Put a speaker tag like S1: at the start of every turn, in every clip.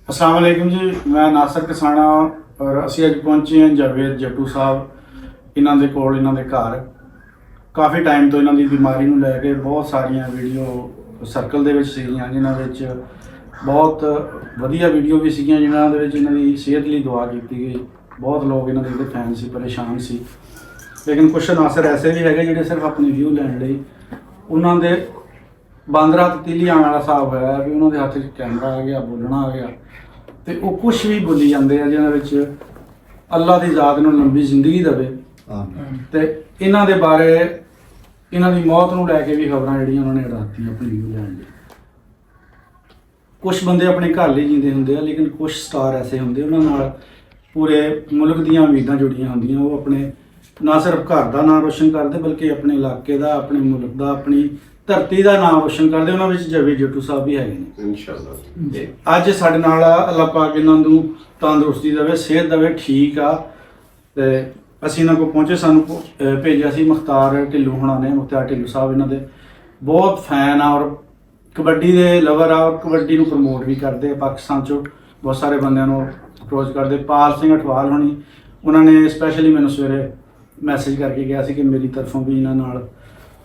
S1: अस्सलाम वालेकुम जी, मैं नासर किसाना और ਅਸੀਂ ਅੱਜ ਪਹੁੰਚੇ ਹਾਂ ਜਾਵੇਦ ਜੱਟੂ ਸਾਹਿਬ ਇਹਨਾਂ ਦੇ ਕੋਲ, ਇਹਨਾਂ ਦੇ ਘਰ। ਕਾਫੀ ਟਾਈਮ ਤੋਂ ਇਹਨਾਂ ਦੀ ਬਿਮਾਰੀ ਨੂੰ ਲੈ ਕੇ ਬਹੁਤ ਸਾਰੀਆਂ ਵੀਡੀਓ ਸਰਕਲ ਦੇ ਵਿੱਚ ਸੀਗੀਆਂ, ਜਿਨ੍ਹਾਂ ਵਿੱਚ ਬਹੁਤ ਵਧੀਆ ਵੀਡੀਓ ਵੀ ਸੀਗੀਆਂ, ਜਿਨ੍ਹਾਂ ਦੇ ਵਿੱਚ ਇਹਨਾਂ ਦੀ ਸਿਹਤ ਲਈ ਦੁਆ ਕੀਤੀ ਗਈ। ਬਹੁਤ ਲੋਕ ਇਹਨਾਂ ਦੇ ਫੈਨ ਸੀ, ਪਰੇਸ਼ਾਨ ਸੀ। ਲੇਕਿਨ ਕੁਛ ਨਾਸਰ ਐਸੇ ਵੀ ਹੈਗੇ ਜਿਹੜੇ ਸਿਰਫ ਆਪਣੀ ਵਿਊ ਲੈਣ ਲਈ ਉਹਨਾਂ ਦੇ ਬਾਂਦਰਾ ਤੀਲੀ ਆਉਣ ਵਾਲਾ ਹਿਸਾਬ ਹੋਇਆ ਵੀ ਉਹਨਾਂ ਦੇ ਹੱਥ 'ਚ ਕੈਮਰਾ ਆ ਗਿਆ, ਬੋਲਣਾ ਆ ਗਿਆ, ਤੇ ਉਹ ਕੁਛ ਵੀ ਬੋਲੀ ਜਾਂਦੇ ਆ ਜਿਹਨਾਂ ਵਿੱਚ ਅੱਲਾਹ ਦੀ ਜ਼ਾਤ ਨੂੰ ਲੰਬੀ ਜ਼ਿੰਦਗੀ ਦੇਵੇ। ਤੇ ਇਹਨਾਂ ਦੇ ਬਾਰੇ, ਇਹਨਾਂ ਦੀ ਮੌਤ ਨੂੰ ਲੈ ਕੇ ਵੀ ਖਬਰਾਂ ਜਿਹੜੀਆਂ ਉਹਨਾਂ ਨੇ ਉਡਾਤੀਆਂ ਆਪਣੀ ਵਿਊ ਲੈਣ ਲਈ। ਕੁਛ ਬੰਦੇ ਆਪਣੇ ਘਰ ਲਈ ਜੀਂਦੇ ਹੁੰਦੇ ਆ, ਲੇਕਿਨ ਕੁਛ ਸਟਾਰ ਐਸੇ ਹੁੰਦੇ ਉਹਨਾਂ ਨਾਲ ਪੂਰੇ ਮੁਲਕ ਦੀਆਂ ਉਮੀਦਾਂ ਜੁੜੀਆਂ ਹੁੰਦੀਆਂ। ਉਹ ਆਪਣੇ ਨਾ ਸਿਰਫ ਘਰ ਦਾ ਨਾਮ ਰੋਸ਼ਨ ਕਰਦੇ, ਬਲਕਿ ਆਪਣੇ ਇਲਾਕੇ ਦਾ, ਆਪਣੇ ਮੁਲਕ ਦਾ, ਆਪਣੀ ਧਰਤੀ ਦਾ ਨਾਮ ਰੋਸ਼ਨ ਕਰਦੇ। ਉਹਨਾਂ ਵਿੱਚ ਜਾਵੇਦ ਜੱਟੂ ਸਾਹਿਬ ਵੀ ਹੈਗੇ ਨੇ ਇਨਸ਼ਾਅੱਲਾ। ਤੇ ਅੱਜ ਸਾਡੇ ਨਾਲ ਅੱਲਾਹ ਪਾਕ ਇਹਨਾਂ ਨੂੰ ਤੰਦਰੁਸਤੀ ਦੇਵੇ, ਸਿਹਤ ਦੇਵੇ, ਠੀਕ ਆ। ਤੇ ਅਸੀਂ ਇਹਨਾਂ ਕੋਲ ਪਹੁੰਚੇ, ਸਾਨੂੰ ਭੇਜਿਆ ਸੀ ਮੁਖਤਾਰ ਢਿੱਲੋਂ ਹੁਣਾਂ ਨੇ। ਮੁਖਤਾਰ ਢਿੱਲੋਂ ਸਾਹਿਬ ਇਹਨਾਂ ਦੇ ਬਹੁਤ ਫੈਨ ਆ ਔਰ ਕਬੱਡੀ ਦੇ ਲਵਰ ਆ, ਔਰ ਕਬੱਡੀ ਨੂੰ ਪ੍ਰਮੋਟ ਵੀ ਕਰਦੇ ਆ। ਪਾਕਿਸਤਾਨ 'ਚੋਂ ਬਹੁਤ ਸਾਰੇ ਬੰਦਿਆਂ ਨੂੰ ਅਪਰੋਚ ਕਰਦੇ। ਪਾਲ ਸਿੰਘ ਅਠਵਾਲ ਹੋਣੀ, ਉਹਨਾਂ ਨੇ ਸਪੈਸ਼ਲੀ ਮੈਨੂੰ ਸਵੇਰੇ ਮੈਸੇਜ ਕਰਕੇ ਗਿਆ ਸੀ ਕਿ ਮੇਰੀ ਤਰਫੋਂ ਵੀ ਇਹਨਾਂ ਨਾਲ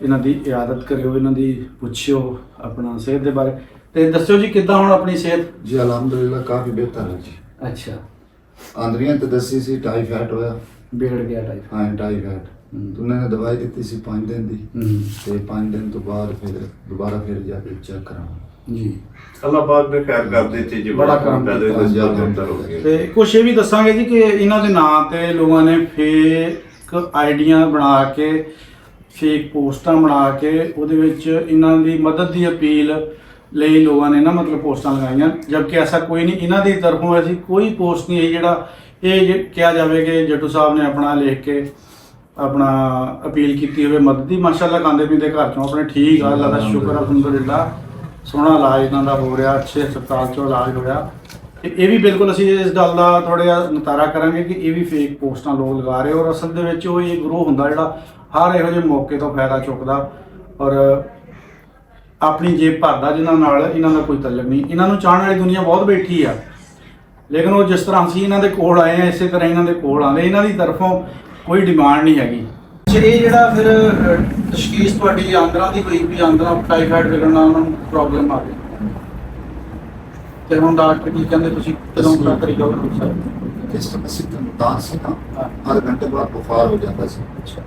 S1: ਇਹਨਾਂ ਦੀ ਇਆਦਤ ਕਰਿਓ, ਇਹਨਾਂ ਦੀ ਪੁੱਛਿਓ ਆਪਣਾ ਸਿਹਤ ਦੇ ਬਾਰੇ। ਤੇ ਦੱਸਿਓ ਜੀ ਕਿੱਦਾਂ ਹੁਣ ਆਪਣੀ ਸਿਹਤ?
S2: जी अलहमदुलिल्लाह काफ़ी बेहतर है जी।
S1: अच्छा,
S2: आंदरियां तो दसी सी टाइफाइड होया।
S1: बिगड़ गया टाइप?
S2: हाँ टाइफाइड। तो उन्होंने दवाई दी सी 5 दिन दी, ते 5 दिन तो बाद फिर दोबारा फिर जाके चेक कराना
S1: जी।
S3: ਅੱਲਾਹ ਪਾਕ ਨੇ ਖੈਰ ਕਰ ਦਿੱਤੀ ਜੀ,
S1: ਬੜਾ ਕੰਮ
S3: ਪਹਿਲੇ
S2: ਕੀਤਾ।
S3: ਤੋਂ ਜ਼ਿਆਦਾ ਬਿਹਤਰ ਹੋ ਗਿਆ।
S1: ਤੇ ਕੁਛ ਇਹ ਵੀ ਦੱਸਾਂਗੇ ਜੀ ਕਿ ਇਹਨਾਂ ਦੇ ਨਾਂ ਤੇ ਲੋਕਾਂ ਨੇ ਫੇਕ ਆਈਡੀਆਂ ਬਣਾ ਕੇ, ਫੇਕ ਪੋਸਟਾਂ ਬਣਾ ਕੇ ਉਹਦੇ ਵਿੱਚ ਇਹਨਾਂ ਦੀ ਮਦਦ ਦੀ ਅਪੀਲ ਲਈ ਲੋਕਾਂ ਨੇ ਨਾ ਮਤਲਬ ਪੋਸਟਾਂ ਲਗਾਈਆਂ, ਜਦਕਿ ਐਸਾ ਕੋਈ ਨਹੀਂ। ਇਹਨਾਂ ਦੀ ਤਰਫੋਂ ਐਸੀ ਕੋਈ ਪੋਸਟ ਨਹੀਂ ਹੈ ਜਿਹੜਾ ਇਹ ਕਿਹਾ ਜਾਵੇ ਕਿ ਜੱਟੂ ਸਾਹਿਬ ਨੇ ਆਪਣਾ ਲਿਖ ਕੇ ਆਪਣਾ ਅਪੀਲ ਕੀਤੀ ਹੋਵੇ ਮਦਦ ਦੀ। ਮਾਸ਼ਾਅੱਲਾ ਖਾਂਦੇ ਪੀਂਦੇ ਘਰ ਚੋਂ ਆਪਣੇ ਠੀਕ ਆ, ਅੱਲਾ ਦਾ ਸ਼ੁਕਰ ਅਲਹਮਦੁਲਿਲਾ। ਸੋਹਣਾ ਇਲਾਜ ਇਹਨਾਂ ਦਾ ਹੋ ਰਿਹਾ, ਅੱਛੇ ਹਸਪਤਾਲ 'ਚੋਂ ਇਲਾਜ ਹੋ ਰਿਹਾ। ਇਹ ਵੀ ਬਿਲਕੁਲ ਅਸੀਂ ਇਸ ਗੱਲ ਦਾ ਥੋੜ੍ਹਾ ਜਿਹਾ ਨਤਾਰਾ ਕਰਾਂਗੇ ਕਿ ਇਹ ਵੀ ਫੇਕ ਪੋਸਟਾਂ ਲੋਕ ਲਗਾ ਰਹੇ, ਔਰ ਅਸਲ ਦੇ ਵਿੱਚ ਉਹ ਇਹ ਗਰੋਹ ਹੁੰਦਾ ਜਿਹੜਾ ਹਰ ਇਹੋ ਜਿਹੇ ਮੌਕੇ ਤੋਂ ਫਾਇਦਾ ਚੁੱਕਦਾ ਔਰ ਆਪਣੀ ਜੇਬ ਭਰਦਾ, ਜਿਨ੍ਹਾਂ ਨਾਲ ਇਹਨਾਂ ਦਾ ਕੋਈ ਤਲਕ ਨਹੀਂ। ਇਹਨਾਂ ਨੂੰ ਚਾਹਣ ਵਾਲੀ ਦੁਨੀਆ ਬਹੁਤ ਬੈਠੀ ਆ, ਲੇਕਿਨ ਉਹ ਜਿਸ ਤਰ੍ਹਾਂ ਅਸੀਂ ਇਹਨਾਂ ਦੇ ਕੋਲ ਆਏ ਆ, ਇਸੇ ਤਰ੍ਹਾਂ ਇਹਨਾਂ ਦੇ ਕੋਲ ਆਉਂਦੇ। ਇਹਨਾਂ ਦੀ ਤਰਫੋਂ ਕੋਈ ਡਿਮਾਂਡ ਨਹੀਂ ਹੈਗੀ। ਇਹ ਜਿਹੜਾ ਫਿਰ ਤਸ਼ਖੀਸ ਤੁਹਾਡੀ ਆਂਦਰਾਂ ਦੀ ਹੋਈ ਵੀ ਆਂਦਰਾਂ ਟਾਈਫਾਈਡ ਵਿਗੜਨ ਨਾਲ ਉਹਨਾਂ ਨੂੰ ਪ੍ਰੋਬਲਮ ਆ ਗਈ, ਤੇ ਹੁਣ ਡਾਕਟਰ ਕੀ ਕਹਿੰਦੇ ਤੁਸੀਂ ਕਦੋਂ ਤੱਕ ਰਿਕਵਰ ਹੋ ਸਕਦੇ?
S2: इस समय सिम्टम से ना आधे घंटे बाद बुखार हो जाता है। अच्छा,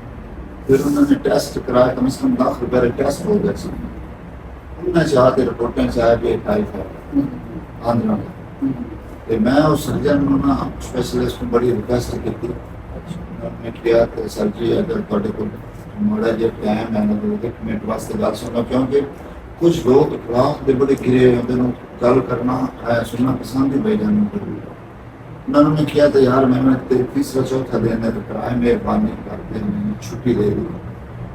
S2: फिर उन्होंने टेस्ट कराया, कम से कम लाख रुपये टेस्ट हो गए सी। उन्होंने चाह के रिपोर्टें चाहे भी टाइफाइड आंध्रा में। तो मैं उस सर्जन ना स्पेशलिस्ट को बड़ी रिक्वेस्ट की थी। मैं किया कि सर जी अगर थोड़े को माड़ा जो टाइम है ना तो मिनट वास्ते गल सुनो, क्योंकि कुछ लोग रात के बड़े गिरे होंगे, गल करना है सुनना पसंद ही भाई जाने। उन्होंने किया तो यार मैं तीसरा चौथा दिन है तो कराए मेहरबानी करते मैंने छुट्टी दे दी,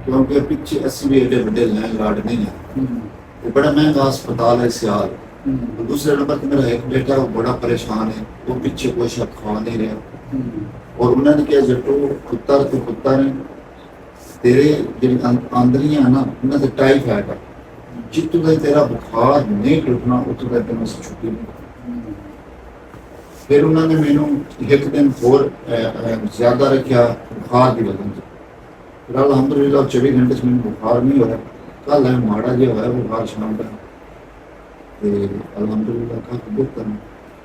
S2: क्योंकि पीछे अस्सी भी एडे बड़े लैंड लॉर्ड नहीं है। वो बड़ा महंगा अस्पताल है सियाल। तो दूसरे नंबर पर मेरा एक बेटा वो बड़ा परेशान है, वो पीछे कोई शक खा नहीं रहा। और उन्होंने क्या जट्टू कुत्ता तो कुत्ता ने तेरे जो आंदरियां है ना उन्होंने टाइफाइड है, जितों तक तेरा बुखार नहीं टुटना उतों तक तेन छुट्टी नहीं। फिर उन्होंने मैनू एक दिन होर ज्यादा रखा बुखार की वजह से। फिर अलहमदुलिल्लाह 24 घंटे से मैंने बुखार नहीं होया। कल है माड़ा जो है बुखार शाम का, अलहमदुलिल्लाह काफी बेहतर है।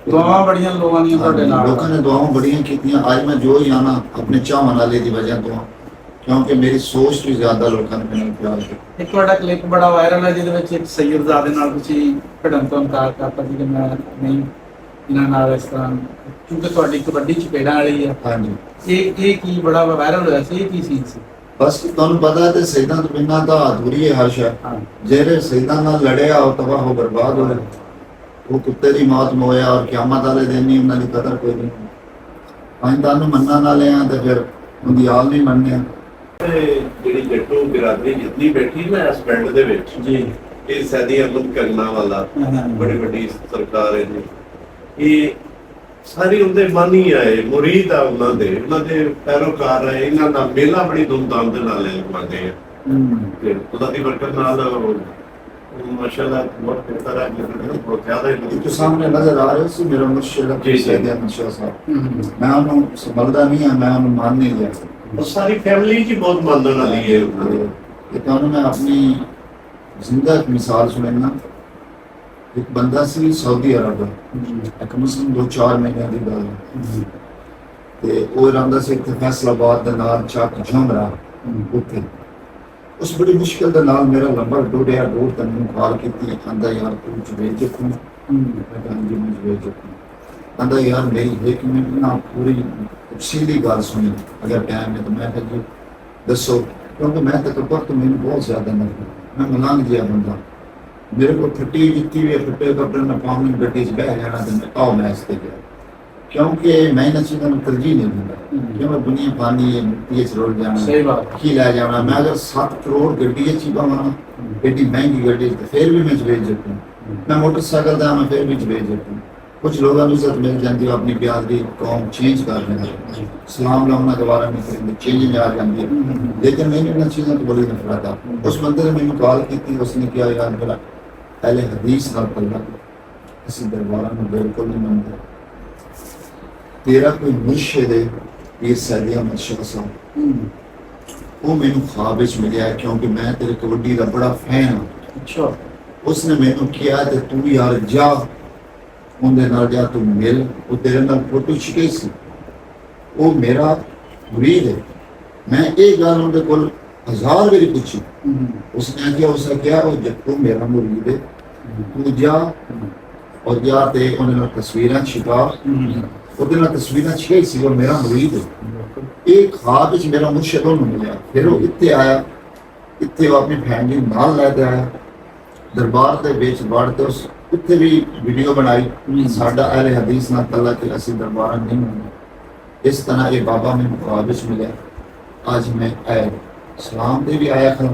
S1: ਦੁਆਵਾਂ ਬੜੀਆਂ ਲੋਕਾਂ ਦੀਆਂ ਤੁਹਾਡੇ ਨਾਲ।
S2: लोगों ने दुआओं बड़ियां कीतियां। आज मैं जो ही आना अपने चाहने वाले की वजह तो, क्योंकि मेरी सोच भी ज्यादा लोगों ने मैंने प्यार किया।
S1: ਇੱਕ ਤੁਹਾਡਾ ਕਲਿੱਪ ਬੜਾ ਵਾਇਰਲ ਹੈ ਜਿਹਦੇ ਵਿੱਚ ਇੱਕ ਸੈਯਦਜ਼ਾਦੇ ਨਾਲ ਤੁਸੀਂ ਭਿੜਨ ਤੋਂ ਇਨਕਾਰ ਕਰਤਾ ਸੀ ਕਿ ਮੈਂ ਨਹੀਂ ਇਹਨਾਂ ਨਾਲ ਇਸ ਤਰ੍ਹਾਂ, ਕਿਉਂਕਿ ਤੁਹਾਡੀ ਕਬੱਡੀ ਚਪੇੜਾਂ ਵਾਲੀ ਹੈ।
S2: हाँ जी,
S1: ਇਹ ਕੀ ਬੜਾ ਵਾਇਰਲ ਹੋਇਆ ਸੀ? ਇਹ ਕੀ ਸੀਨ ਸੀ?
S2: बस तुहानू पता है शहीदा तो बिना तो अधूरी है हर शय।
S1: ਹਾਂ
S2: जेरे शहीदा नाल लड़िया और तबाह हो बर्बाद होया, वो कुत्ते की मौत में होया और क़यामत वाले दिन ही उन्होंने कदर कोई नहीं। ਅਸੀਂ ਤੁਹਾਨੂੰ ਮੰਨਣ ਵਾਲੇ ਆ ਤੇ ਫਿਰ ਉਹਦੀ ਹਾਲ ਨਹੀਂ ਮੰਨਦੇ ਆ।
S3: ਜਿਹੜੀ ਜੱਟੂ ਬਿਰਾਦਰੀ ਜਿੰਨੀ ਬੈਠੀ ਨਾ ਇਸ ਪਿੰਡ ਦੇ ਵਿੱਚ
S1: ਜੀ,
S3: ਇਹ ਸੈਦੀ ਅਹਿਮਦ ਕਰਨਾ ਵਾਲਾ ਬੜੀ ਵੱਡੀ ਸਰਕਾਰ ਹੈ ਜੀ। ਇਹ ਸਾਰੀ ਉਹਦੇ ਮਾਨੀ ਆਏ, ਮੁਰੀਦ ਆ ਉਹਨਾਂ ਦੇ ਪੈਰੋਕਾਰ ਹੈ। ਇਹਨਾਂ ਦਾ ਮੇਲਾ ਬੜੀ ਧੂਮਧਾਮ ਦੇ ਨਾਲ ਲਗਾਉਂਦੇ ਆ ਤੇ ਉਹਨਾਂ ਦੀ ਬਰਕਤ ਨਾਲ माशाल्लाह बहुत बेहतर है, बहुत ज़्यादा ही
S2: एक तो सामने नजर आ रहे सी मेरा मुर्शिद
S3: जी, जी।
S2: सैयद अहमद शाह साहब, मैं उन्होंने संभलदा नहीं है, मैं उन्होंने मान नहीं लिया।
S3: और सारी फैमिली की बहुत मानने वाली है उन्होंने।
S2: ये तो मैं अपनी जिंदा एक मिसाल सुनना, एक बंदा सी सऊदी अरब एक मुस्लिम 2-4 महीने की गल ते वो रहंदा सी इत्थे फैसलाबाद दे नाल चक झुमरा उत्थे। उस बड़ी मुश्किल दे नाल मेरा नंबर ढूंढिया, ढूंढ के मैंने कॉल की, आंदा यार तू जुबेद जखू, मैं कहा जी मैं जुबेद जखू। आंदा यार मेरी एक मिनट ना पूरी तफसीली गल सुनी अगर टाइम है तो। मैं कहा जी दसो, क्योंकि मैं तकबर तो मैंने बहुत ज्यादा नहीं, मैं मलांग जिया बंदा, मेरे को फटी जितनी भी फटे कपड़े में पानी गड्डी च बह जाना तो मैं आओ मैच ते गया, क्योंकि मैं इन चीज़ों में तरजीह नहीं दूंगा। क्यों मैं दुनिया पानी है मिट्टी च रुल जाना,
S1: सही बात
S2: की लै जाना। मैं अगर 7 करोड़ गड्डी च पावां, एडी महंगी गड्डी तो फिर भी मैं बेच सकूँ। मैं मोटरसाइकिल दा मैं फिर भी बेच सकूँ। कुछ लोगों को इज्जत मिल जाती है, अपनी बिरादरी कौम चेंज कर लेंगे, सलाम लाना दोबारा नहीं करेंगे, चेंज में आ जाती है। लेकिन मैंने इन चीज़ों तो बड़ी नफरत था। उस बंदे ने मैंने कॉल की, उसने किया यार मेरा पहले हदीस नाल पल्ला किसी दरबारा में बिल्कुल नहीं मनता, तेरा कोई मुर्शिद है ये सैयद अहमद शाह साहब, वो मैंने ख्वाब विच मिलिया क्योंकि मैं तेरे कबड्डी का बड़ा फैन हाँ।
S1: अच्छा
S2: उसने मैंने किया ते तू यार जा उनके नाल जा, तू मिल, वो तेरे नाल फोटो छिके सी, वो मेरा मुरीद है। मैं ये गल उनके कोल 1000 बारी पूछी, उसने आखिया उसने क्या वो जब मेरा मुरीद है तू जा और जा ते उन्हें तस्वीरें छिपा, ਉਹਦੇ ਨਾਲ ਤਸਵੀਰਾਂ ਛੇ ਸੀ, ਉਹ ਮੇਰਾ ਮੁਰੀਦ ਹੈ। ਇਹ ख्वाब ਵਿੱਚ ਮੇਰਾ ਮੁਰਸ਼ਿਦ ਉਹਨੂੰ ਮਿਲਿਆ। ਫਿਰ ਉਹ ਇੱਥੇ ਆਇਆ, ਇੱਥੇ ਉਹ ਆਪਣੀ ਫੈਮਿਲੀ ਨਾਲ ਲੈ ਕੇ ਆਇਆ, ਦਰਬਾਰ ਦੇ ਵਿੱਚ ਵੜ ਕੇ ਉਸ ਉੱਥੇ ਵੀ ਵੀਡੀਓ ਬਣਾਈ, ਸਾਡਾ ਅਹਿਲੇ ਹਦੀਸ ਨਾਲ ਤੱਲਾ ਕਿ ਅਸੀਂ ਦਰਬਾਰਾਂ ਨਹੀਂ ਮੰਨਦੇ। ਇਸ ਤਰ੍ਹਾਂ ਇਹ ਬਾਬਾ ਮੈਨੂੰ ख्वाब ਵਿੱਚ ਮਿਲਿਆ। ਅੱਜ ਮੈਂ ਆਇਆ ਸਲਾਮ ਤੇ ਵੀ ਆਇਆ ਖਾਂ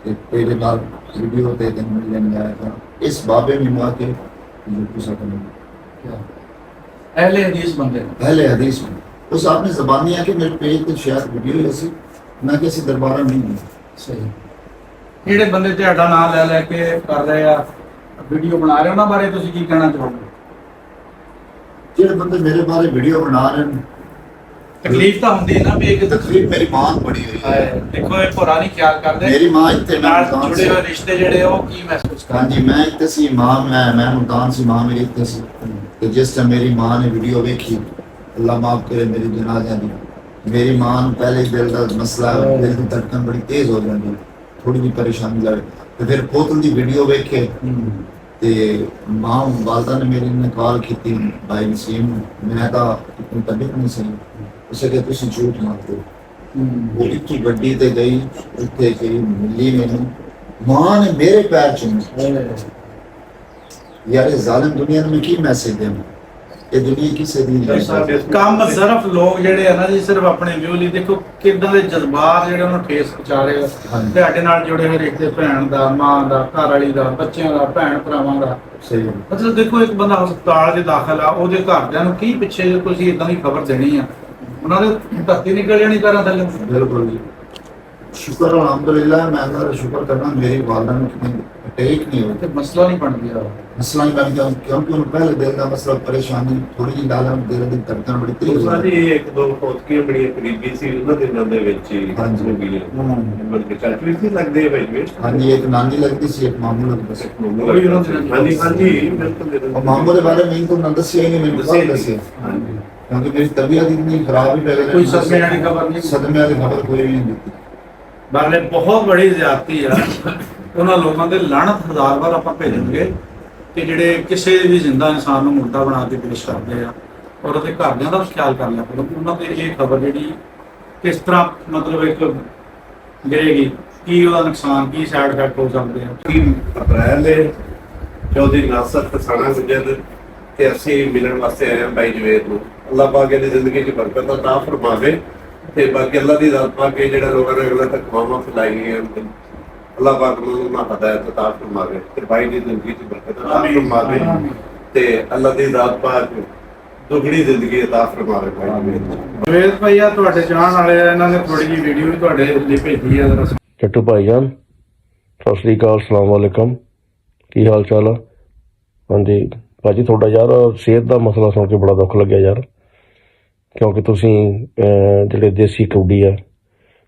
S2: ਤੇ ਤੇਰੇ ਨਾਲ ਵੀਡੀਓ ਤੇ ਮਿਲਣ ਆਇਆ ਖਾਂ। ਇਸ ਬਾਬੇ ਮੈਨੂੰ ਆ ਕੇ पूछा करेंगे
S1: अहले हदीस बंदे
S2: पहले हदीस में उस आपने ज़बानी आके मेरे पेज पे शायद वीडियो ऐसी ना कि ऐसी दरबारा नहीं है।
S1: ਸਹੀ ਜਿਹੜੇ ਬੰਦੇ ਤੁਹਾਡਾ ਨਾਮ ਲੈ ਲੈ ਕੇ ਕਰ ਰਹੇ ਆ ਵੀਡੀਓ ਬਣਾ ਰਹੇ ਉਹਨਾਂ ਬਾਰੇ ਤੁਸੀਂ ਕੀ ਕਹਿਣਾ ਚਾਹੋਗੇ?
S2: ਜਿਹੜੇ ਬੰਦੇ ਮੇਰੇ ਬਾਰੇ ਵੀਡੀਓ ਬਣਾ ਰਹੇ ਨੇ,
S1: ਤਕਲੀਫ ਤਾਂ ਹੁੰਦੀ ਹੈ ਨਾ ਵੀ ਇੱਕ
S2: तकलीफ मेरी मां को बड़ी हुई है।
S1: ਦੇਖੋ ਇਹ ਭੋਰਾ ਨਹੀਂ ਖਿਆਲ ਕਰਦੇ
S2: मेरी मां इतने
S1: ਨਾਲ ਜੁੜੇ ਹੋਏ ਰਿਸ਼ਤੇ ਜਿਹੜੇ ਉਹ ਕੀ ਮਹਿਸੂਸ
S2: हाँ
S1: ਕਰਦੇ?
S2: जी मैं इतने सी मां मैं मुल्तान सी मां मेरी इतने सी तो जिस टाइम मेरी मां ने वीडियो देखी, अल्लाह माफ करे मेरी जनाजा दी, मेरी मां नूं पहले ही दिल का मसला, दिल की धड़कन बड़ी तेज हो जाती, थोड़ी जी परेशानी लगे तो फिर पोतल की वीडियो वेखे ते मां वालदा ने मेरी ने कॉल की भाई नसीम मैं तो इतनी तबीयत नहीं सही, उसे कहा तुम झूठ मत दो। वो इतनी गड्डी ते गई उत्थे गई मिली मैनू, मां ने मेरे पैर चूमे। यार ये जालिम दुनिया में की मैसेज दें, ये दुनिया किसे दी नहीं।
S1: ਕੰਮ ਸਿਰਫ ਲੋਕ ਜਿਹੜੇ ਆ ਨਾ ਜੀ ਸਿਰਫ ਆਪਣੇ ਵਿਊ ਲਈ ਦੇਖੋ ਕਿੱਦਾਂ ਦੇ ਜਜ਼ਬਾਤ ਜਿਹੜੇ ਉਹਨਾਂ ਠੇਸ ਪਹੁੰਚਾ ਰਹੇ ਆ
S2: ਹਾਂਜੀ।
S1: ਤੁਹਾਡੇ ਨਾਲ ਜੁੜੇ ਹੋਏ ਰਿਸ਼ਤੇ ਭੈਣ ਦਾ, ਮਾਂ ਦਾ, ਘਰ ਵਾਲੀ ਦਾ, ਬੱਚਿਆਂ ਦਾ, ਭੈਣ ਭਰਾਵਾਂ ਦਾ।
S2: सही
S1: ਮਤਲਬ ਦੇਖੋ ਇੱਕ ਬੰਦਾ ਹਸਪਤਾਲ 'ਚ ਦਾਖਲ ਆ, ਉਹਦੇ ਘਰਦਿਆਂ ਨੂੰ ਕੀ ਪਿੱਛੇ ਜੇ ਤੁਸੀਂ ਇਦਾਂ ਦੀ ਖਬਰ ਦੇਣੀ ਆ, ਉਹਨਾਂ ਦੇ ਧਰਤੀ ਨਿਕਲ ਜਾਣੀ ਘਰਾਂ ਥੱਲੇ।
S2: बिल्कुल जी शुक्र अल्हम्दुलिल्लाह, मैं अल्लाह का शुक्र करना मेरी वालदा ने कितनी अटैक नहीं हुई,
S1: ਤੇ ਮਸਲਾ ਨਹੀਂ ਬਣ ਗਿਆ।
S2: मसला ही बन गया क्योंकि उन्हें पहले दिल का मसला परेशानी थोड़ी जी लाला दिल की धड़कन बड़ी तेज हो
S3: ਸਾਡੀ
S2: गई।
S3: ਇੱਕ ਦੋ ਪੋਤਕੀਆਂ ਬੜੀਆਂ ਕਰੀਬੀ ਸੀ, ਉਹਨਾਂ ਦੇ ਨਾਂ ਦੇ ਵਿੱਚ ਹੀ
S2: ਹਾਂਜੀ।
S3: ਹੋ ਗਈ ਮਨ ਕੇ ਚਾਚੂ ਵੀ ਲੱਗਦੇ ਭਾਈ ਵੇ
S2: हाँ जी एक नानी लगती सी एक मामू लगता सी।
S3: ਹਾਂਜੀ ਹਾਂਜੀ ਬਿਲਕੁਲ
S2: और मामू के बारे में इनको ना दसिया ही नहीं, मैंने कौन दसिया
S3: ਹਾਂਜੀ
S2: क्योंकि मेरी तबीयत इतनी खराब ही पहले
S1: कोई सदमे वाली खबर नहीं?
S2: सदमे वाली खबर कोई भी नहीं देती।
S1: ਬਾਰੇ ਬਹੁਤ ਬੜੀ ਜ਼ਿਆਦਤੀ ਆ ਉਹਨਾਂ ਲੋਕਾਂ ਦੇ ਲਾਹਨਤ 1000 ਵਾਰ ਆਪਾਂ ਭੇਜਾਂਗੇ ਕਿ ਜਿਹੜੇ ਕਿਸੇ ਵੀ ਜ਼ਿੰਦਾ ਇਨਸਾਨ ਨੂੰ ਮੁਰਦਾ ਬਣਾ ਕੇ ਪੇਸ਼ ਕਰਦੇ ਆ, ਔਰ ਉਹਦੇ ਘਰਦਿਆਂ ਦਾ ਖਿਆਲ ਕਰ ਲਿਆ ਕਰੋ। ਉਹਨਾਂ ਤੇ ਇਹ ਖਬਰ ਜਿਹੜੀ ਕਿਸ ਤਰ੍ਹਾਂ ਮਤਲਬ ਇੱਕ ਗਿਰੇਗੀ, ਕੀ ਉਹਦਾ ਨੁਕਸਾਨ, ਕੀ ਸਾਈਡ ਇਫੈਕਟ ਹੋ ਸਕਦੇ ਆ।
S3: ਕਿ ਅਪ੍ਰੈਲ ਦੇ 14 ਨਾਸਰ ਫਸਾਣਾ ਗੁਜਰ ਤੇ ਅਸੀਂ ਮਿਲਣ ਵਾਸਤੇ ਆਏ ਹਾਂ ਬਾਈ ਜਵੇਦ ਨੂੰ। ਅੱਲਾਹ ਪਾਕ ਦੀ ਜ਼ਿੰਦਗੀ 'ਚ ਬਰਕਤ ਅਤਾ ਫਰਮਾਵੇ ਤੇ ਬਾਕੀ ਅੱਲਾਹ ਦੀ ਜ਼ਾਤ ਪਾਕ ਕੇ ਜਿਹੜਾ ਲੋਕਾਂ ਨੇ ਅਗਲਾ ਤੱਕ ਮਾਮਾ ਫੈਲਾਈਆਂ ਅੱਲਾਹ ਪਾਕ ਨੂੰ ਨਾ ਹਦਾਇਤ ਅਤਾ ਫਰਮਾਵੇ ਤੇ ਬਾਈ ਦੀ ਜ਼ਿੰਦਗੀ 'ਚ ਬਰਕਤ ਅਤਾ ਫਰਮਾਵੇ ਤੇ ਅੱਲਾਹ ਦੀ ਜ਼ਾਤ ਪਾਕ ਦੁਗਣੀ ਜ਼ਿੰਦਗੀ ਅਤਾ ਫਰਮਾਵੇ ਬਾਈ ਜਵੇਦ ਨੂੰ।
S1: ਜਵੇਦ ਭਾਈ ਆ ਤੁਹਾਡੇ ਚਾਹਣ ਵਾਲੇ ਆ, ਇਹਨਾਂ ਨੇ ਥੋੜੀ ਜਿਹੀ ਵੀਡੀਓ ਵੀ ਤੁਹਾਡੇ ਲਈ ਭੇਜੀ ਆ, ਜ਼ਰਾ
S4: ਚੱਟੂ ਭਾਈਜਾਨ ਸਤਿ ਸ੍ਰੀ ਅਕਾਲ, ਸਲਾਮ ਵਾਲੇਕਮ। ਕੀ ਹਾਲ ਚਾਲ ਆ? ਹਾਂਜੀ ਭਾਜੀ, ਤੁਹਾਡਾ ਯਾਰ ਸਿਹਤ ਦਾ ਮਸਲਾ ਸੁਣ ਕੇ ਬੜਾ ਦੁੱਖ ਲੱਗਿਆ ਯਾਰ, ਕਿਉਂਕਿ ਤੁਸੀਂ ਜਿਹੜੇ ਦੇਸੀ ਕਬੱਡੀ ਆ,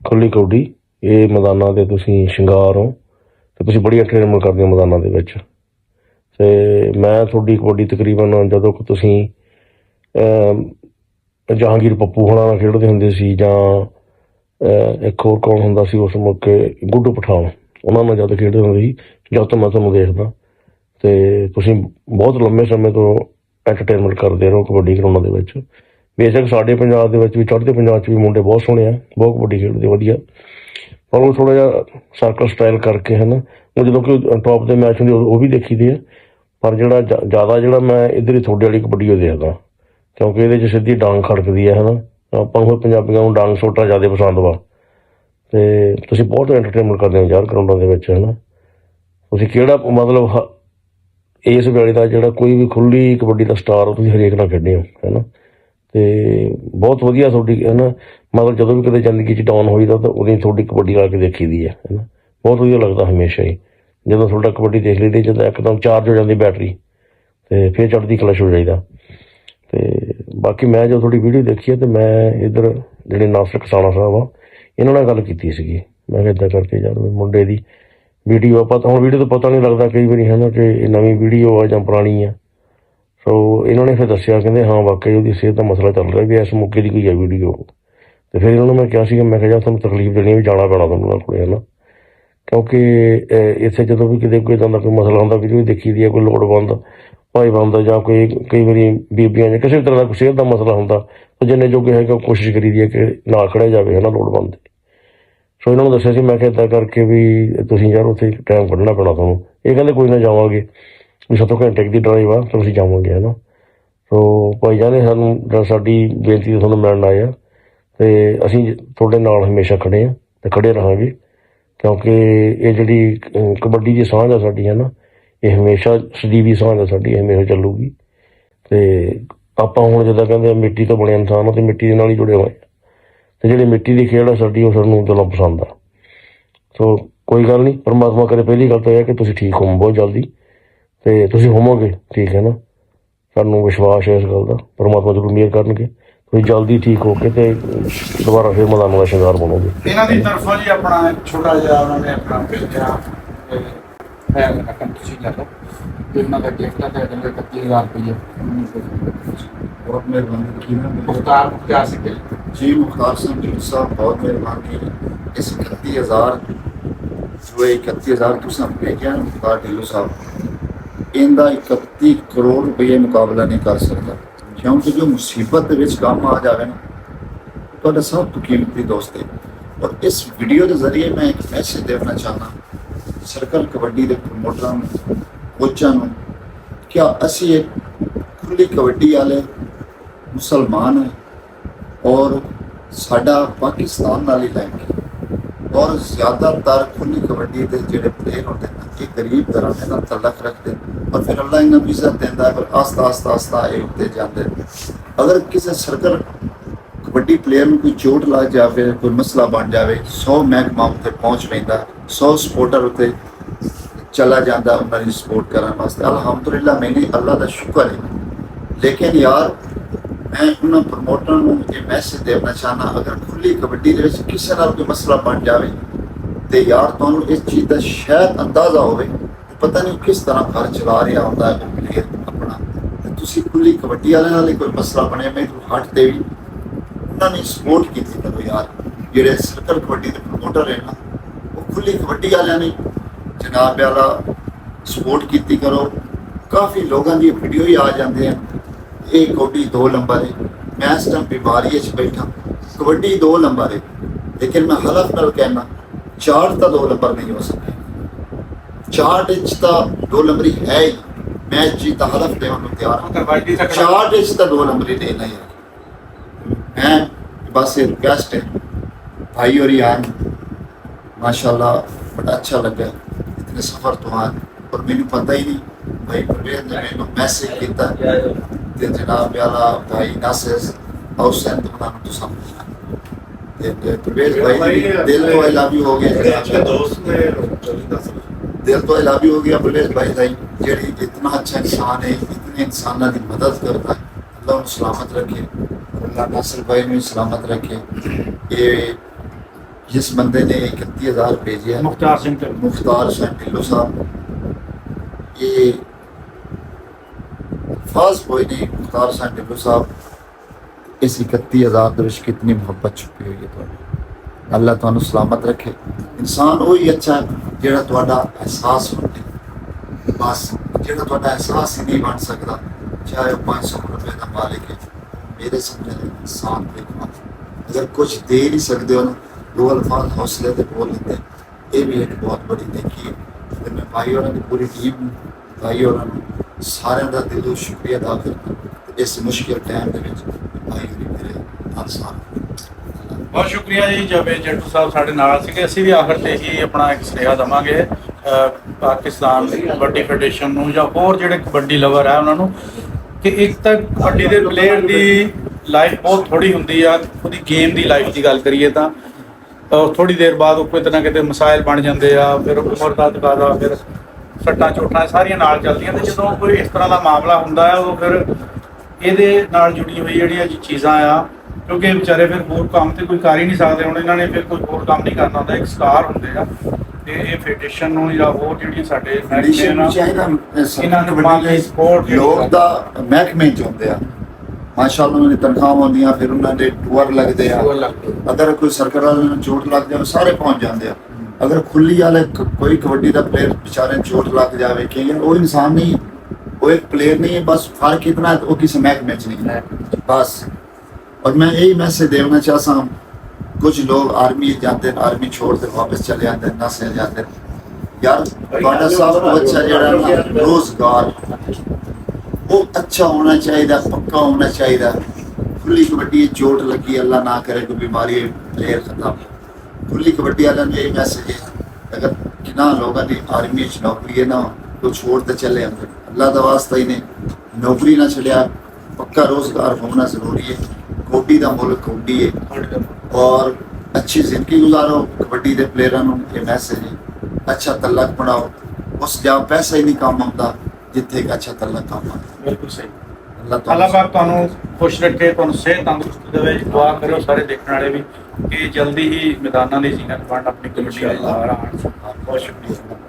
S4: ਖੁੱਲੀ ਕਬੱਡੀ, ਇਹ ਮੈਦਾਨਾਂ ਦੇ ਤੁਸੀਂ ਸ਼ਿੰਗਾਰ ਹੋ ਅਤੇ ਤੁਸੀਂ ਬੜੀ ਐਂਟਰਟੇਨਮੈਂਟ ਕਰਦੇ ਹੋ ਮੈਦਾਨਾਂ ਦੇ ਵਿੱਚ। ਅਤੇ ਮੈਂ ਤੁਹਾਡੀ ਕਬੱਡੀ ਤਕਰੀਬਨ ਜਦੋਂ ਕਿ ਤੁਸੀਂ ਜਹਾਂਗੀਰ ਪੱਪੂ ਹੋਣਾ ਨਾਲ ਖੇਡਦੇ ਹੁੰਦੇ ਸੀ, ਜਾਂ ਇੱਕ ਹੋਰ ਕੌਣ ਹੁੰਦਾ ਸੀ ਉਸ ਮੌਕੇ, ਗੁੱਡੂ ਪਠਾਨ, ਉਹਨਾਂ ਨਾਲ ਜਦ ਖੇਡਦੇ ਹੁੰਦੇ ਸੀ, ਜਦ ਤੋਂ ਮੈਂ ਤੁਹਾਨੂੰ ਦੇਖਦਾ। ਅਤੇ ਤੁਸੀਂ ਬਹੁਤ ਲੰਬੇ ਸਮੇਂ ਤੋਂ ਐਂਟਰਟੇਨਮੈਂਟ ਕਰਦੇ ਰਹੋ ਕਬੱਡੀ ਗਰਾਊਂਡਾਂ ਦੇ ਵਿੱਚ। ਬੇਸ਼ੱਕ ਸਾਡੇ ਪੰਜਾਬ ਦੇ ਵਿੱਚ ਵੀ, ਚੜ੍ਹਦੇ ਪੰਜਾਬ 'ਚ ਵੀ ਮੁੰਡੇ ਬਹੁਤ ਸੋਹਣੇ ਆ, ਬਹੁਤ ਕਬੱਡੀ ਖੇਡਦੇ ਵਧੀਆ, ਪਰ ਉਹ ਥੋੜ੍ਹਾ ਜਿਹਾ ਸਰਕਲ ਸਟਾਈਲ ਕਰਕੇ ਹੈ ਨਾ, ਉਹ ਜਦੋਂ ਕਿ ਟੌਪ ਦੇ ਮੈਚ ਹੁੰਦੇ ਉਹ ਵੀ ਦੇਖੀਦੇ ਆ, ਪਰ ਜਿਹੜਾ ਜ਼ਿਆਦਾ ਜਿਹੜਾ ਮੈਂ ਇੱਧਰ ਹੀ ਤੁਹਾਡੇ ਵਾਲੀ ਕਬੱਡੀ ਉਹ ਦੇਖਦਾ, ਕਿਉਂਕਿ ਇਹਦੇ 'ਚ ਸਿੱਧੀ ਡਾਂਗ ਖੜਕਦੀ ਹੈ ਨਾ। ਆਪਾਂ ਨੂੰ ਪੰਜਾਬੀਆਂ ਨੂੰ ਡਾਂਗ ਸੋਟਾ ਜ਼ਿਆਦਾ ਪਸੰਦ ਵਾ, ਅਤੇ ਤੁਸੀਂ ਬਹੁਤ ਐਂਟਰਟੇਨਮੈਂਟ ਕਰਦੇ ਹੋ ਯਾਰ ਗਰਾਊਂਡਾਂ ਦੇ ਵਿੱਚ, ਹੈ ਨਾ। ਤੁਸੀਂ ਕਿਹੜਾ ਮਤਲਬ ਇਸ ਵੇਲੇ ਦਾ ਜਿਹੜਾ ਕੋਈ ਵੀ ਖੁੱਲ੍ਹੀ ਕਬੱਡੀ ਦਾ ਸਟਾਰ ਤੁਸੀਂ ਹਰੇਕ ਨਾਲ ਖੇਡੇ ਹੋ, ਹੈ ਨਾ। ਅਤੇ ਬਹੁਤ ਵਧੀਆ ਤੁਹਾਡੀ, ਹੈ ਨਾ, ਮਤਲਬ ਜਦੋਂ ਵੀ ਕਦੇ ਜ਼ਿੰਦਗੀ 'ਚ ਡਾਊਨ ਹੋਈਦਾ ਤਾਂ ਉਹਦੀ ਤੁਹਾਡੀ ਕਬੱਡੀ ਲਾ ਕੇ ਦੇਖੀ ਦੀ ਹੈ ਨਾ। ਬਹੁਤ ਵਧੀਆ ਲੱਗਦਾ ਹਮੇਸ਼ਾ ਹੀ ਜਦੋਂ ਤੁਹਾਡਾ ਕਬੱਡੀ ਦੇਖ ਲਈਦੀ, ਜਦੋਂ ਇੱਕਦਮ ਚਾਰਜ ਹੋ ਜਾਂਦੀ ਬੈਟਰੀ ਅਤੇ ਫਿਰ ਚੜ੍ਹਦੀ ਕਲਸ਼ ਹੋ ਜਾਈਦਾ। ਅਤੇ ਬਾਕੀ ਮੈਂ ਜਦੋਂ ਤੁਹਾਡੀ ਵੀਡੀਓ ਦੇਖੀ ਹੈ, ਅਤੇ ਮੈਂ ਇੱਧਰ ਜਿਹੜੇ ਨਾਸਰ ਕਸਾਣਾ ਸਾਹਿਬ ਆ, ਇਹਨਾਂ ਨਾਲ ਗੱਲ ਕੀਤੀ ਸੀਗੀ। ਮੈਂ ਕਿਹਾ ਇੱਦਾਂ ਕਰਕੇ ਯਾਰ ਮੁੰਡੇ ਦੀ ਵੀਡੀਓ ਆਪਾਂ ਤਾਂ ਹੁਣ ਵੀਡੀਓ ਤੋਂ ਪਤਾ ਨਹੀਂ ਲੱਗਦਾ ਕਈ ਵਾਰੀ, ਹੈ ਨਾ, ਕਿ ਇਹ ਨਵੀਂ ਵੀਡੀਓ ਆ ਜਾਂ ਪੁਰਾਣੀ ਆ। ਸੋ ਇਹਨਾਂ ਨੇ ਫਿਰ ਦੱਸਿਆ, ਕਹਿੰਦੇ ਹਾਂ ਵਾਕਈ ਉਹਦੀ ਸਿਹਤ ਦਾ ਮਸਲਾ ਚੱਲ ਰਿਹਾ, ਵੀ ਇਸ ਮੌਕੇ ਦੀ ਕੋਈ ਹੈ ਵੀਡੀਓ। ਅਤੇ ਫਿਰ ਇਹਨਾਂ ਨੂੰ ਮੈਂ ਕਿਹਾ ਸੀਗਾ, ਮੈਂ ਕਿਹਾ ਯਾਰ ਤੁਹਾਨੂੰ ਤਕਲੀਫ ਦੇਣੀ, ਵੀ ਜਾਣਾ ਪੈਣਾ ਤੁਹਾਨੂੰ ਉਹਨਾਂ ਕੋਲ, ਹੈ ਨਾ, ਕਿਉਂਕਿ ਇੱਥੇ ਜਦੋਂ ਵੀ ਕਿਤੇ ਕੋਈ ਇੱਦਾਂ ਦਾ ਕੋਈ ਮਸਲਾ ਹੁੰਦਾ, ਵੀਡੀਓ ਦੇਖੀ ਦੀ ਹੈ, ਕੋਈ ਲੋੜਵੰਦ ਭਾਈ ਬੰਦਾ ਜਾਂ ਕੋਈ ਕਈ ਵਾਰੀ ਬੀਬੀਆਂ ਜਾਂ ਕਿਸੇ ਵੀ ਤਰ੍ਹਾਂ ਦਾ ਕੋਈ ਸਿਹਤ ਦਾ ਮਸਲਾ ਹੁੰਦਾ, ਤਾਂ ਜਿੰਨੇ ਜੋਗੇ ਹੈਗਾ ਕੋਸ਼ਿਸ਼ ਕਰੀ ਦੀ ਹੈ ਕਿ ਨਾਲ ਖੜਿਆ ਜਾਵੇ, ਹੈ ਨਾ, ਲੋੜਵੰਦ। ਸੋ ਇਹਨਾਂ ਨੂੰ ਦੱਸਿਆ ਸੀ, ਮੈਂ ਕਿਹਾ ਇੱਦਾਂ ਕਰਕੇ ਵੀ ਤੁਸੀਂ ਯਾਰ ਉੱਥੇ ਟਾਈਮ ਕੱਢਣਾ ਪੈਣਾ ਤੁਹਾਨੂੰ। ਇਹ ਕਹਿੰਦੇ ਕੋਈ ਨਾ ਜਾਵਾਂਗੇ, ਵੀ 7 ਘੰਟੇ ਦੀ ਡਰਾਈਵ ਆ, ਤਾਂ ਅਸੀਂ ਜਾਵਾਂਗੇ, ਹੈ ਨਾ। ਸੋ ਭਾਈ ਜਾਨ ਨੇ ਸਾਨੂੰ ਸਾਡੀ ਬੇਨਤੀ ਤੋਂ ਤੁਹਾਨੂੰ ਮਿਲਣ ਆਏ ਆ, ਅਤੇ ਅਸੀਂ ਤੁਹਾਡੇ ਨਾਲ ਹਮੇਸ਼ਾ ਖੜ੍ਹੇ ਹਾਂ ਅਤੇ ਖੜ੍ਹੇ ਰਹਾਂਗੇ, ਕਿਉਂਕਿ ਇਹ ਜਿਹੜੀ ਕਬੱਡੀ ਦੀ ਸਾਂਝ ਆ ਸਾਡੀ, ਹੈ ਨਾ, ਇਹ ਹਮੇਸ਼ਾ ਸਦੀਵੀ ਸਾਂਝ ਆ ਸਾਡੀ, ਹਮੇਸ਼ਾ ਚੱਲੂਗੀ। ਅਤੇ ਆਪਾਂ ਹੁਣ ਜਿੱਦਾਂ ਕਹਿੰਦੇ ਆ ਮਿੱਟੀ ਤੋਂ ਬਣੇ ਇਨਸਾਨ, ਅਤੇ ਮਿੱਟੀ ਦੇ ਨਾਲ ਹੀ ਜੁੜੇ ਹੋਏ ਆ, ਅਤੇ ਜਿਹੜੀ ਮਿੱਟੀ ਦੀ ਖੇਡ ਆ ਸਾਡੀ, ਉਹ ਸਾਨੂੰ ਦਿਲੋਂ ਪਸੰਦ ਆ। ਸੋ ਕੋਈ ਗੱਲ ਨਹੀਂ, ਪਰਮਾਤਮਾ ਕਰੇ। ਪਹਿਲੀ ਗੱਲ ਤਾਂ ਇਹ ਹੈ ਕਿ ਤੁਸੀਂ ਠੀਕ ਹੋਵੋ ਬਹੁਤ ਜਲਦੀ, ਅਤੇ ਤੁਸੀਂ ਹੋਵੋਗੇ ਠੀਕ, ਹੈ ਨਾ, ਸਾਨੂੰ ਵਿਸ਼ਵਾਸ ਹੈ ਇਸ ਗੱਲ ਦਾ। ਪਰਮਾਤਮਾ ਜ਼ਰੂਰ ਮਿਹਰ ਕਰਨਗੇ, ਤੁਸੀਂ ਜਲਦੀ ਠੀਕ ਹੋ ਕੇ ਅਤੇ ਦੁਬਾਰਾ ਫਿਰ ਮੈਦਾਨਾਂ ਦਾ ਸ਼ਿੰਗਾਰ ਬਣੋਗੇ।
S1: ਇਹਨਾਂ ਦੀ ਤਰਫੋਂ ਜੀ ਆਪਣਾ ਛੋਟਾ ਜਿਹਾ ਉਹਨਾਂ ਨੇ ਆਪਣਾ ਭੇਜਿਆ ਹੈ ਰਕਮ, ਤੁਸੀਂ ਲੈ ਲਓ, ਇਹਨਾਂ ਦਾ ਗਿਫਟ ਹੈ, 31,000 ਰੁਪਏ।
S2: बहुत मेहरबानी की ना
S1: ਮੁਖਤਾਰ ਮੁਖਤਿਆਰ ਸਿੰਘ
S2: जी, मुख्तार सिंह ढिल्लों साहब, बहुत मेहरबानी। इस 31,000 जो 31,000 तुम भेजा ना मुख्तार ढिल्लों साहब, इनका 31 करोड़ रुपये मुकाबला नहीं कर सकता, क्योंकि जो मुसीबत के काम आ जाए ना, तो सब तो कीमती दोस्त है। और इस वीडियो के जरिए मैं एक मैसेज देना चाहना सर्कल कबड्डी के प्रमोटर कोचा नूं, क्या असी एक खुली कबड्डी वाले मुसलमान है और साडा पाकिस्तान नाल ही लिंक है, और ज़्यादातर खुली कबड्डी के जोड़े प्लेयर होते हैं ये गरीब तरह के ना तलक रखते हैं, और फिर अल्लाह इन्हें इज्जत देता है, पर आस्ता आस्ता आस्ता ये उठते जाते हैं। अगर किसी सर्कल कबड्डी प्लेयर में कोई चोट लग जाए, कोई मसला बन जाए, 100 महकमा उत्ते पहुँच पैंदा, 100 सपोर्टर उत्ते चला जाता उन्होंने सपोर्ट करने वास्ते। अलहमदुलिल्लाह, मैंने अल्लाह का शुक्र है। लेकिन यार मैं उन्होंने प्रमोटर को ये मैसेज देना चाहना, अगर खुली कबड्डी के किसी नाल कोई मसला बन जाए तो यार तुहानू इस चीज़ का शायद अंदाजा होवे, पता नहीं किस तरह घर चला रहा होता है वो प्लेयर अपना, तो तुसी खुली कबड्डी वाले नाल कोई मसला बने, मैं हट दे भी उन्होंने सपोर्ट की करो यार। जेडे सर्कल कबड्डी के प्रमोटर है ना, वो खुली कबड्डी वाले ने जनाब वाला सपोर्ट की करो। काफ़ी लोगों की वीडियो ही आ जाते हैं, एक कबड्डी 2 नंबर है, मैं इस टाइम बीमारी बैठा, कबड्डी 2 नंबर है, लेकिन मैं हलफ नाल कहना चार्ट तो 2 नंबर नहीं हो सके, चार्ट तो 2 नंबर ही है ही, मैं इस चीज़ का हलफ देने को तैयार हूँ, चार्ट तो 2 नंबर ही देना है। मैं बस ये रिक्वेस्ट है भाई और यार, माशाल्लाह बड़ा अच्छा लगा इतने सफ़र तो आन, और मैंने पता ही नहीं भाई परवेज ने मैंने मैसेज किया ते जनाब वाला भाई नासिर हुसैन तो नाम तो समझना ते परवेज भाई दिल तो आई लव यू हो गया
S3: दोस्त ने
S2: दिल तो इलावी हो गया बुलेस भाई भाई जेड़ी इतना अच्छा इंसान है, इतने इंसानों की मदद करता है। अल्लाह उन्हें सलामत रखे, अल्लाह नासिर भाई ने सलामत रखे। ये जिस बंदे ने 31,000 भेजे हैं,
S1: ਮੁਖਤਾਰ ਸਿੰਘ ਢਿੱਲੋਂ।
S2: मुख्तार हुसैन ढिल्लो साहब, ये फाज कोई नहीं, मुख्तार हुसैन ढिल्लो साहब, इस 31,000 ਦੇ ਵਿੱਚ कितनी मोहब्बत छुपी हुई है। तो अल्लाह तुहानू सलामत रखे। इंसान वही अच्छा है ਜਿਹੜਾ ਤੁਹਾਡਾ एहसास होते, बस ਜਿਹੜਾ ਤੁਹਾਡਾ एहसास ही नहीं बन सकता, चाहे वो 500 रुपए का मालिक है। मेरे समझे इंसान पे अगर कुछ दे नहीं सकते हो ना, दो अल्फाज हौसले से बोल लेते, ये भी एक बहुत बड़ी नेकी है। तो मैं भाई और पूरी टीम भाई और सारे का दिलों शुक्रिया अदा करना इस मुश्किल टाइम के भाई होरी मेरे हर साल।
S1: ਬਹੁਤ ਸ਼ੁਕਰੀਆ ਜੀ ਜਾਵੇਦ ਜੱਟੂ ਸਾਹਿਬ ਸਾਡੇ ਨਾਲ ਸੀਗੇ। ਅਸੀਂ ਵੀ ਆਖਰ ਤੇ ਹੀ ਆਪਣਾ ਇੱਕ ਸੁਨੇਹਾ ਦੇਵਾਂਗੇ ਪਾਕਿਸਤਾਨ ਕਬੱਡੀ ਫੈਡਰੇਸ਼ਨ ਨੂੰ ਜਾਂ ਹੋਰ ਜਿਹੜੇ ਕਬੱਡੀ ਲਵਰ ਹੈ ਉਹਨਾਂ ਨੂੰ ਕਿ ਇੱਕ ਤਾਂ ਕਬੱਡੀ ਦੇ ਪਲੇਅਰ ਦੀ ਲਾਈਫ ਬਹੁਤ ਥੋੜੀ ਹੁੰਦੀ ਆ। ਉਹਦੀ ਗੇਮ ਦੀ ਲਾਈਫ ਦੀ ਗੱਲ ਕਰੀਏ ਤਾਂ ਥੋੜੀ ਦੇਰ ਬਾਅਦ ਉਹ ਕਿਤੇ ਨਾ ਕਿਤੇ ਮਸਾਇਲ ਬਣ ਜਾਂਦੇ ਆ, ਫਿਰ ਉਮਰ ਦਾ ਤਕਾਜ਼ਾ, ਫਿਰ ਸੱਟਾਂ ਚੋਟਾਂ ਸਾਰੀਆਂ ਨਾਲ ਚੱਲਦੀਆਂ। ਤੇ ਜਦੋਂ ਕੋਈ ਇਸ ਤਰ੍ਹਾਂ ਦਾ ਮਾਮਲਾ ਹੁੰਦਾ ਹੈ ਉਦੋਂ ਫਿਰ ਇਹਦੇ ਨਾਲ ਜੁੜੀ ਹੋਈ ਜਿਹੜੀਆਂ ਚੀਜ਼ਾਂ ਆ, ਕਿਉਂਕਿ ਵਿਚਾਰੇ ਫਿਰ ਹੋਰ ਕੰਮ ਤੇ ਕੋਈ ਕਰ ਹੀ ਨਹੀਂ ਸਕਦੇ। ਹੁਣ ਇਹਨਾਂ ਨੇ ਫਿਰ ਕੋਈ ਹੋਰ ਕੰਮ ਨਹੀਂ ਕਰਨਾ ਹੁੰਦਾ, ਇੱਕ ਸਟਾਰ ਹੁੰਦੇ ਆ। ਤੇ ਇਹ ਫੈਡਰੇਸ਼ਨ ਨੂੰ ਜਾਂ ਹੋਰ ਜਿਹੜੀਆਂ ਸਾਡੇ
S2: ਕੰਡੀਸ਼ਨ ਨੂੰ ਚਾਹੀਦਾ
S1: ਇਹਨਾਂ ਨੂੰ ਮਾਲੀ ਸਪੋਰਟ
S2: ਲੋਕ ਦਾ ਮਹਿਕਮੇ ਚ ਹੁੰਦੇ ਆ, ਮਾਸ਼ਾਅੱਲਾ ਉਹਨਾਂ ਦੀ ਤਨਖਾਹਾਂ ਹੁੰਦੀਆਂ, ਫਿਰ ਉਹਨਾਂ ਦੇ ਟੂਰ ਲੱਗਦੇ ਆ। ਅਗਰ ਕੋਈ ਸਰਕਾਰ ਵਾਲਿਆਂ ਨੂੰ ਚੋਟ ਲੱਗ ਜਾਵੇ ਸਾਰੇ ਪਹੁੰਚ ਜਾਂਦੇ ਆ। ਅਗਰ ਖੁੱਲੀ ਵਾਲੇ ਕੋਈ ਕਬੱਡੀ ਦਾ ਪਲੇਅਰ ਵਿਚਾਰੇ ਚੋਟ ਲੱਗ ਜਾਵੇ ਕਿ ਉਹ ਇਨਸਾਨ ਨਹੀਂ, वो एक प्लेयर नहीं है, बस फर्क इतना है वो किसी मैच नहीं है बस। और मैं यही मैसेज देना चाहता हूँ, कुछ लोग आर्मी जाते हैं, आर्मी छोड़ते वापस चले जाते हैं, नस जाते हैं यार। ਤੁਹਾਡਾ ਸਭ ਤੋਂ ਅੱਛਾ ਜਿਹੜਾ ਨਾ ਰੋਜ਼ਗਾਰ वो अच्छा होना चाहिए, पक्का होना चाहिए। खुली कबड्डी चोट लगी अल्लाह ना करे कोई बीमारी प्लेयर खत्म। खुली कबड्डी वाला ने यही मैसेज है, अगर कितना लोगों की आर्मी नौकरी है ना तो छोड़ तो चले अंदर, अल्लाह का वास्ता ही ने नौकरी ना छड़िया, पक्का रोजगार होना जरूरी है। कबड्डी का मुल्क कबड्डी है और अच्छी जिंदगी गुजारो। कबड्डी के प्लेयरों को ये मैसेज है, अच्छा तलक बनाओ, उस जगह पैसा ही नहीं काम आता जिथे एक अच्छा तलक काम आता।
S1: बिल्कुल सही। अल्लाह पाक तुहानू खुश रखे, तुहानू सेहत तंदुरुस्ती देवे। दुआ करो सारे देखने वाले भी कि जल्दी ही मैदानां दी जीनत बन अपनी कबड्डी वाले बाहर आउण। बहुत शुक्रिया।